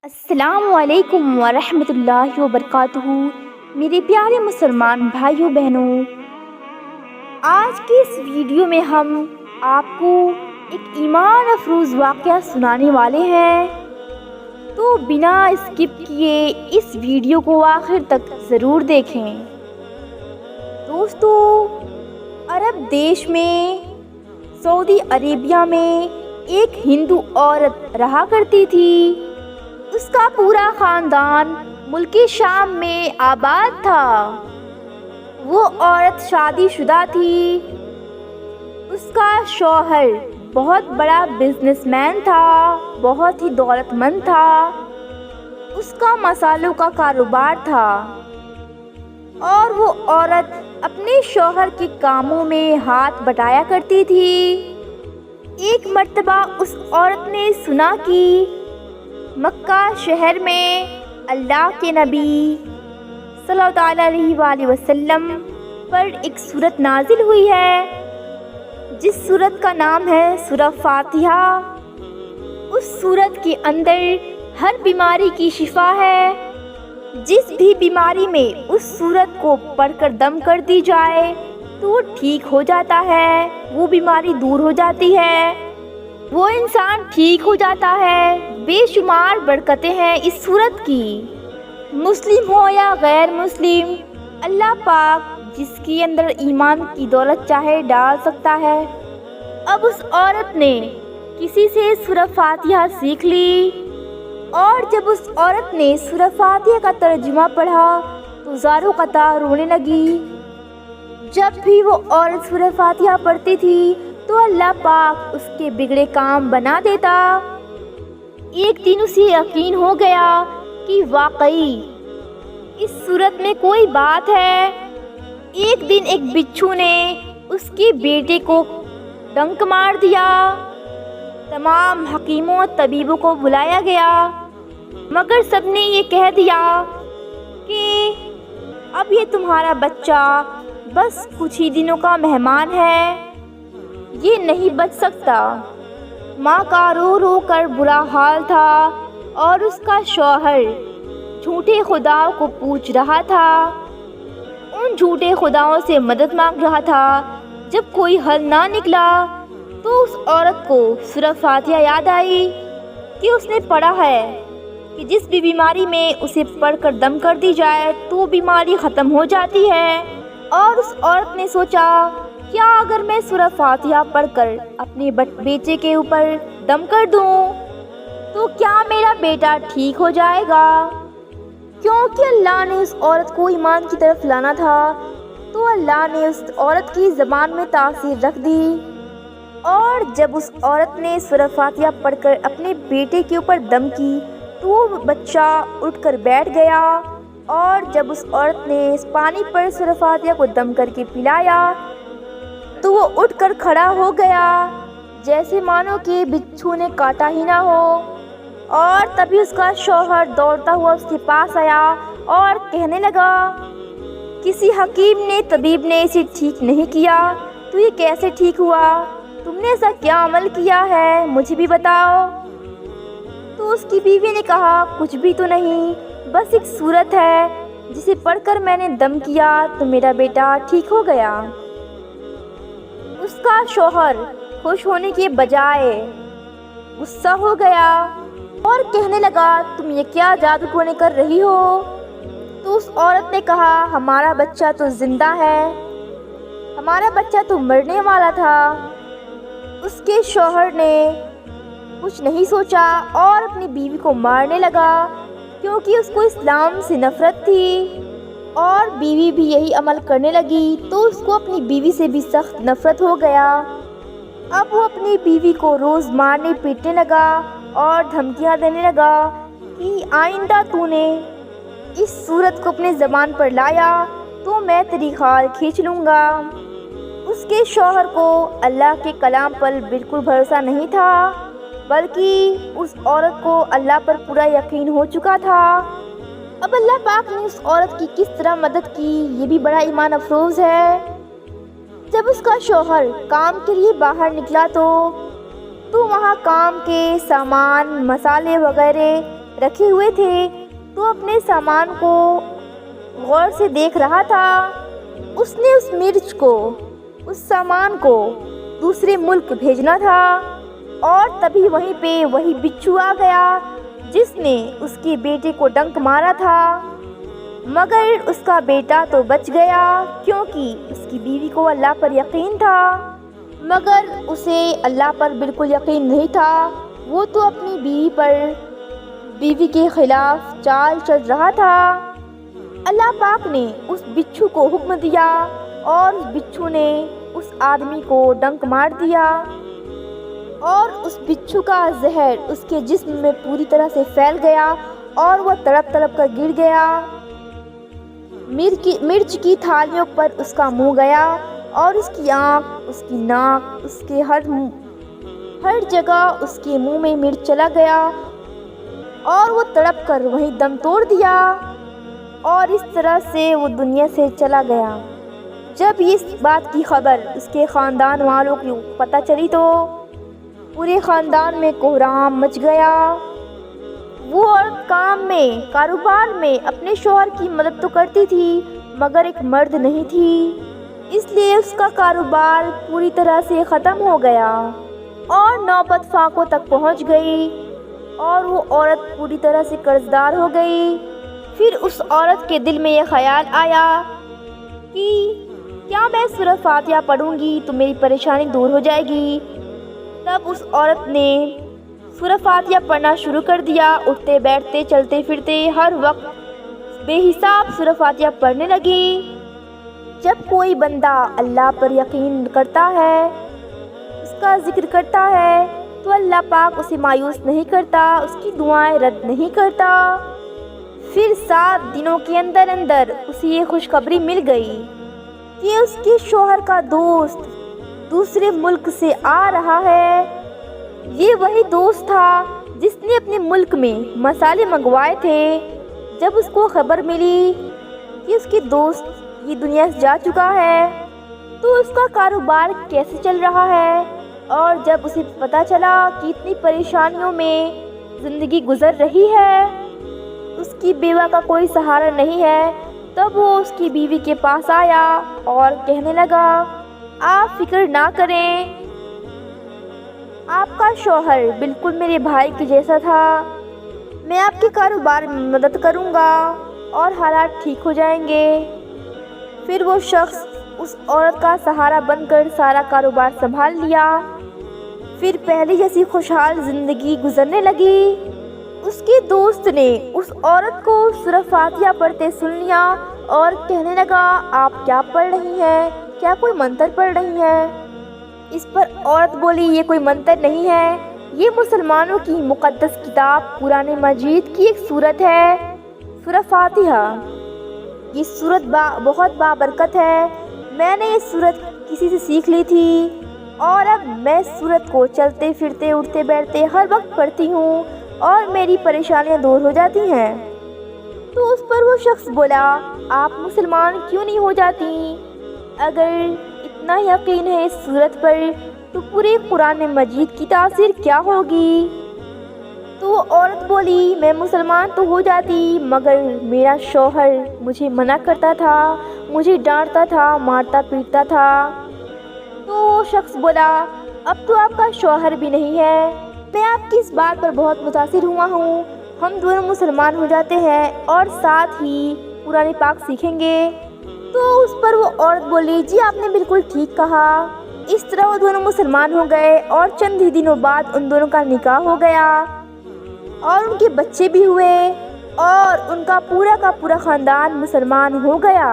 السلام علیکم ورحمۃ اللہ وبرکاتہ۔ میرے پیارے مسلمان بھائیوں بہنوں، آج کی اس ویڈیو میں ہم آپ کو ایک ایمان افروز واقعہ سنانے والے ہیں، تو بنا اسکپ کیے اس ویڈیو کو آخر تک ضرور دیکھیں۔ دوستو، عرب دیش میں سعودی عربیہ میں ایک ہندو عورت رہا کرتی تھی۔ اس کا پورا خاندان ملک شام میں آباد تھا۔ وہ عورت شادی شدہ تھی۔ اس کا شوہر بہت بڑا بزنس مین تھا، بہت ہی دولت مند تھا۔ اس کا مصالحوں کا کاروبار تھا اور وہ عورت اپنے شوہر کے کاموں میں ہاتھ بٹایا کرتی تھی۔ ایک مرتبہ اس عورت نے سنا کہ مکہ شہر میں اللہ کے نبی صلی اللہ علیہ وآلہ وسلم پر ایک سورت نازل ہوئی ہے، جس سورت کا نام ہے سورہ فاتحہ۔ اس سورت کے اندر ہر بیماری کی شفا ہے۔ جس بھی بیماری میں اس سورت کو پڑھ کر دم کر دی جائے تو وہ ٹھیک ہو جاتا ہے، وہ بیماری دور ہو جاتی ہے، وہ انسان ٹھیک ہو جاتا ہے۔ بے شمار برکتیں ہیں اس سورت کی۔ مسلم ہو یا غیر مسلم، اللہ پاک جس کے اندر ایمان کی دولت چاہے ڈال سکتا ہے۔ اب اس عورت نے کسی سے سورہ فاتحہ سیکھ لی، اور جب اس عورت نے سورہ فاتحہ کا ترجمہ پڑھا تو زاروں قطار رونے لگی۔ جب بھی وہ عورت سورہ فاتحہ پڑھتی تھی تو اللہ پاک اس کے بگڑے کام بنا دیتا۔ ایک دن اسے یقین ہو گیا کہ واقعی اس سورت میں کوئی بات ہے۔ ایک دن ایک بچھو نے اس کے بیٹے کو ڈنک مار دیا۔ تمام حکیموں اور طبیبوں کو بلایا گیا، مگر سب نے یہ کہہ دیا کہ اب یہ تمہارا بچہ بس کچھ ہی دنوں کا مہمان ہے، یہ نہیں بچ سکتا۔ ماں کا رو رو کر برا حال تھا اور اس کا شوہر جھوٹے خداؤں کو پوج رہا تھا، ان جھوٹے خداؤں سے مدد مانگ رہا تھا۔ جب کوئی حل نہ نکلا تو اس عورت کو سورہ فاتحہ یاد آئی کہ اس نے پڑھا ہے کہ جس بھی بیماری میں اسے پڑھ کر دم کر دی جائے تو بیماری ختم ہو جاتی ہے۔ اور اس عورت نے سوچا، کیا اگر میں سورہ فاتحہ پڑھ کر اپنے بیٹے کے اوپر دم کر دوں تو کیا میرا بیٹا ٹھیک ہو جائے گا؟ کیونکہ اللہ نے اس عورت کو ایمان کی طرف لانا تھا، تو اللہ نے اس عورت کی زبان میں تاثیر رکھ دی، اور جب اس عورت نے سورہ فاتحہ پڑھ کر اپنے بیٹے کے اوپر دم کی تو وہ بچہ اٹھ کر بیٹھ گیا۔ اور جب اس عورت نے اس پانی پر سورہ فاتحہ کو دم کر کے پلایا تو وہ اٹھ کر کھڑا ہو گیا، جیسے مانو کہ بچھو نے کاٹا ہی نہ ہو۔ اور تبھی اس کا شوہر دوڑتا ہوا اس کے پاس آیا اور کہنے لگا، کسی حکیم نے طبیب نے اسے ٹھیک نہیں کیا تو یہ کیسے ٹھیک ہوا؟ تم نے ایسا کیا عمل کیا ہے، مجھے بھی بتاؤ۔ تو اس کی بیوی نے کہا، کچھ بھی تو نہیں، بس ایک سورت ہے جسے پڑھ کر میں نے دم کیا تو میرا بیٹا ٹھیک ہو گیا۔ اس کا شوہر خوش ہونے کے بجائے غصہ ہو گیا اور کہنے لگا، تم یہ کیا جادو ٹونے کر رہی ہو؟ تو اس عورت نے کہا، ہمارا بچہ تو زندہ ہے، ہمارا بچہ تو مرنے والا تھا۔ اس کے شوہر نے کچھ نہیں سوچا اور اپنی بیوی کو مارنے لگا، کیونکہ اس کو اسلام سے نفرت تھی، اور بیوی بھی یہی عمل کرنے لگی تو اس کو اپنی بیوی سے بھی سخت نفرت ہو گیا۔ اب وہ اپنی بیوی کو روز مارنے پیٹنے لگا اور دھمکیاں دینے لگا کہ آئندہ تو نے اس سورت کو اپنے زبان پر لایا تو میں تیری کھال کھینچ لوں گا۔ اس کے شوہر کو اللہ کے کلام پر بالکل بھروسہ نہیں تھا، بلکہ اس عورت کو اللہ پر پورا یقین ہو چکا تھا۔ اب اللہ پاک نے اس عورت کی کس طرح مدد کی، یہ بھی بڑا ایمان افروز ہے۔ جب اس کا شوہر کام کے لیے باہر نکلا تو وہاں کام کے سامان، مسالے وغیرہ رکھے ہوئے تھے تو اپنے سامان کو غور سے دیکھ رہا تھا۔ اس نے اس مرچ کو، اس سامان کو دوسرے ملک بھیجنا تھا، اور تبھی وہیں پہ وہی بچھو آ گیا جس نے اس کے بیٹے کو ڈنک مارا تھا، مگر اس کا بیٹا تو بچ گیا کیونکہ اس کی بیوی کو اللہ پر یقین تھا، مگر اسے اللہ پر بالکل یقین نہیں تھا۔ وہ تو اپنی بیوی کے خلاف چال چل رہا تھا۔ اللہ پاک نے اس بچھو کو حکم دیا اور اس بچھو نے اس آدمی کو ڈنک مار دیا، اور اس بچھو کا زہر اس کے جسم میں پوری طرح سے پھیل گیا اور وہ تڑپ تڑپ کر گر گیا۔ مرچ کی تھالیوں پر اس کا منہ گیا، اور اس کی آنکھ، اس کی ناک، اس کے ہر جگہ اس کے منہ میں مرچ چلا گیا، اور وہ تڑپ کر وہیں دم توڑ دیا، اور اس طرح سے وہ دنیا سے چلا گیا۔ جب اس بات کی خبر اس کے خاندان والوں کو پتہ چلی تو پورے خاندان میں کوہرام مچ گیا۔ وہ عورت کام میں، کاروبار میں اپنے شوہر کی مدد تو کرتی تھی مگر ایک مرد نہیں تھی، اس لیے اس کا کاروبار پوری طرح سے ختم ہو گیا اور نوبت فاقوں تک پہنچ گئی، اور وہ عورت پوری طرح سے قرض دار ہو گئی۔ پھر اس عورت کے دل میں یہ خیال آیا کہ کیا میں سورہ فاتحہ پڑھوں گی تو میری پریشانی دور ہو جائے گی۔ تب اس عورت نے سورہ فاتحہ پڑھنا شروع کر دیا، اٹھتے بیٹھتے چلتے پھرتے ہر وقت بے حساب سورہ فاتحہ پڑھنے لگی۔ جب کوئی بندہ اللہ پر یقین کرتا ہے، اس کا ذکر کرتا ہے، تو اللہ پاک اسے مایوس نہیں کرتا، اس کی دعائیں رد نہیں کرتا۔ پھر 7 دنوں کے اندر اسے یہ خوشخبری مل گئی کہ اس کے شوہر کا دوست دوسرے ملک سے آ رہا ہے۔ یہ وہی دوست تھا جس نے اپنے ملک میں مسالے منگوائے تھے۔ جب اس کو خبر ملی کہ اس کے دوست یہ دنیا سے جا چکا ہے تو اس کا کاروبار کیسے چل رہا ہے، اور جب اسے پتہ چلا کہ اتنی پریشانیوں میں زندگی گزر رہی ہے، اس کی بیوہ کا کوئی سہارا نہیں ہے، تب وہ اس کی بیوی کے پاس آیا اور کہنے لگا، آپ فکر نہ کریں، آپ کا شوہر بالکل میرے بھائی کے جیسا تھا، میں آپ کے کاروبار میں مدد کروں گا اور حالات ٹھیک ہو جائیں گے۔ پھر وہ شخص اس عورت کا سہارا بن کر سارا کاروبار سنبھال لیا۔ پھر پہلے جیسی خوشحال زندگی گزرنے لگی۔ اس کے دوست نے اس عورت کو سورہ فاتحہ پڑھتے سن لیا اور کہنے لگا، آپ کیا پڑھ رہی ہیں؟ کیا کوئی منتر پڑھ رہی ہیں؟ اس پر عورت بولی، یہ کوئی منتر نہیں ہے، یہ مسلمانوں کی مقدس کتاب قرآن مجید کی ایک سورت ہے، سورہ فاتحہ۔ یہ سورت بہت بابرکت ہے، میں نے یہ سورت کسی سے سیکھ لی تھی، اور اب میں سورت کو چلتے پھرتے اٹھتے بیٹھتے ہر وقت پڑھتی ہوں اور میری پریشانیاں دور ہو جاتی ہیں۔ تو اس پر وہ شخص بولا، آپ مسلمان کیوں نہیں ہو جاتی؟ اگر اتنا یقین ہے اس سورت پر تو پورے قرآن مجید کی تاثیر کیا ہوگی؟ تو وہ عورت بولی، میں مسلمان تو ہو جاتی مگر میرا شوہر مجھے منع کرتا تھا، مجھے ڈانٹتا تھا، مارتا پیٹتا تھا۔ تو وہ شخص بولا، اب تو آپ کا شوہر بھی نہیں ہے، میں آپ کی اس بات پر بہت متاثر ہوا ہوں، ہم دونوں مسلمان ہو جاتے ہیں اور ساتھ ہی قرآن پاک سیکھیں گے۔ تو اس پر وہ عورت بولی، جی آپ نے بالکل ٹھیک کہا۔ اس طرح وہ دونوں مسلمان ہو گئے اور چند ہی دنوں بعد ان دونوں کا نکاح ہو گیا اور ان کے بچے بھی ہوئے اور ان کا پورا خاندان مسلمان ہو گیا۔